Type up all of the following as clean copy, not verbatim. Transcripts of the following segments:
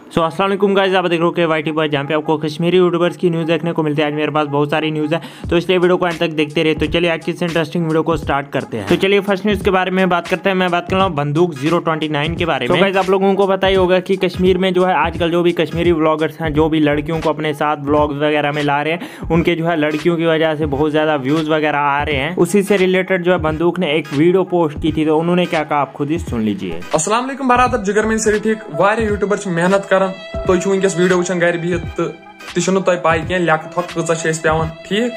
सो अस्सलाम वालेकुम गाइस, आप देख रहे हो वाईटी बॉय, जहाँ पे आपको कश्मीरी यूट्यूबर्स की न्यूज़ देखने को मिलती है। आज मेरे पास बहुत सारी न्यूज़ है, तो इसलिए वीडियो को एंड तक देखते रहे। तो चलिए आज की इस इंटरेस्टिंग वीडियो को स्टार्ट करते हैं। तो चलिए फर्स्ट न्यूज़ के बारे में बात करते हैं। मैं बात कर रहा हूँ बंदूक 029 के बारे में। तो गाइस आप लोगों को पता ही होगा कि कश्मीर में जो है आजकल जो भी कश्मीरी व्लॉगर्स हैं, जो भी लड़कियों को अपने साथ व्लॉग्स वगैरह में ला रहे हैं, उनके जो है लड़कियों की वजह से बहुत ज़्यादा व्यूज़ वगैरह आ रहे हैं। उसी से रिलेटेड जो है बंदूक ने एक वीडियो पोस्ट की थी, तो उन्होंने क्या कहा आप खुद ही सुन लीजिए। अस्सलाम वालेकुम बरादर, जिगर में सर ठीक वारे यूट्यूबर मेहनत कर तुम वनकस वीडियो वुचान गर बिहित तो तुह पाई कह लक थक कचा पे ठीक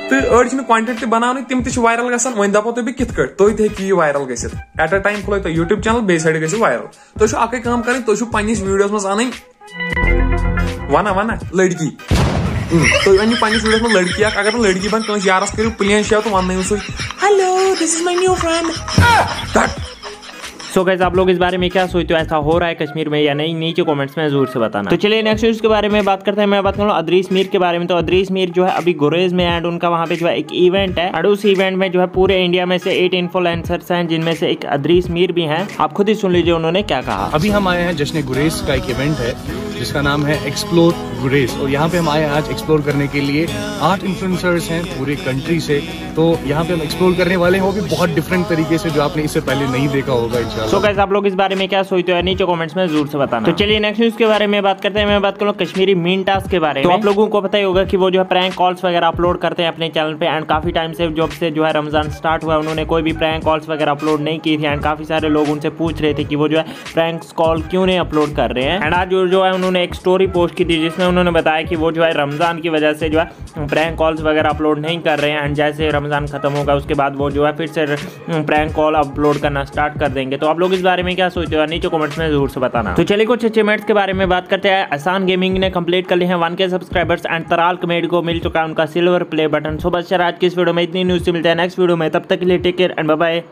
तो अड़ कंटेंट बनाने तिम वायरल गसान वन दपो तुम कित तुम हे वायरल गसित एट अ टाइम खुलो तुम यूट्यूब चैनल बे साइड गो वायरल तुम अक कम कर तुम पन्निस वीडियोस मज अन वना लड़की तुम अनु पन्निस वीडियोस में लड़की अगर लड़की बन कस यारस करू प्लेन शेव तो one hello this is my new friend. So guys आप लोग इस बारे में क्या सोचते हो, ऐसा हो रहा है कश्मीर में या नहीं, नीचे कमेंट्स में जरूर से बताना। तो चलिए नेक्स्ट न्यूज़ के बारे में बात करते हैं। मैं बात करूँ अदरीस मीर के बारे में। तो अदरीस मीर जो है अभी गुरेज में एंड उनका वहाँ पे जो है एक इवेंट है, और उस इवेंट में जो है पूरे इंडिया में से 8 इन्फ्लुएंसर्स हैं, जिनमें से एक अदरीस मीर भी हैं। आप खुद ही सुन लीजिए उन्होंने क्या कहा। अभी हम आए हैं जश्न गुरेज का एक इवेंट है जिसका नाम है एक्सप्लोर गुरेज, और यहाँ पे हम आए हैं आज एक्सप्लोर करने के लिए। 8 इन्फ्लुएंसर्स हैं पूरे कंट्री से, तो यहाँ पे हम एक्सप्लोर करने वाले हैं, वो भी बहुत डिफरेंट तरीके से जो आपने इससे पहले नहीं देखा होगा इंशाल्लाह। सो गाइस आप लोग इस बारे में क्या सोचते हो, नीचे कमेंट्स में जरूर से बताना। तो चलिए नेक्स्ट न्यूज़ के बारे में बात करते हैं। मैं बात करूँ कश्मीरी मीन टास्क के बारे में। तो आप लोगों को पता ही होगा कि वो जो है प्रैंक कॉल्स वगैरह अपलोड करते हैं अपने चैनल पे, एंड काफी टाइम से जब से जो है रमजान स्टार्ट हुआ उन्होंने कोई भी प्रैंक कॉल्स वगैरह अपलोड नहीं की थी, एंड काफी सारे लोग उनसे पूछ रहे थे कि वो जो है प्रैंक कॉल क्यों नहीं अपलोड कर रहे हैं। एंड आज जो है उन्होंने एक स्टोरी पोस्ट की थी जिसमें उन्होंने बताया कि वो जो है रमजान की वजह से जो है प्रैंक कॉल्स वगैरह अपलोड नहीं कर रहे हैं, एंड जैसे रमजान खत्म होगा उसके बाद वो जो है फिर से प्रैंक कॉल अपलोड करना स्टार्ट कर देंगे। तो आप लोग इस बारे में क्या सोचते हो, नीचे कमेंट्स में जरूर से बताना। तो चलिए कुछ अचीवमेंट्स के बारे में बात करते हैं। आसान गेमिंग ने कंप्लीट कर लिए हैं 1K subscribers, and Tral comedy को मिल चुका है उनका सिल्वर प्ले बटन। सो बस आज की इस वीडियो में इतनी न्यूज़ से मिलते हैं नेक्स्ट वीडियो में, तब तक के लिए take care and bye bye.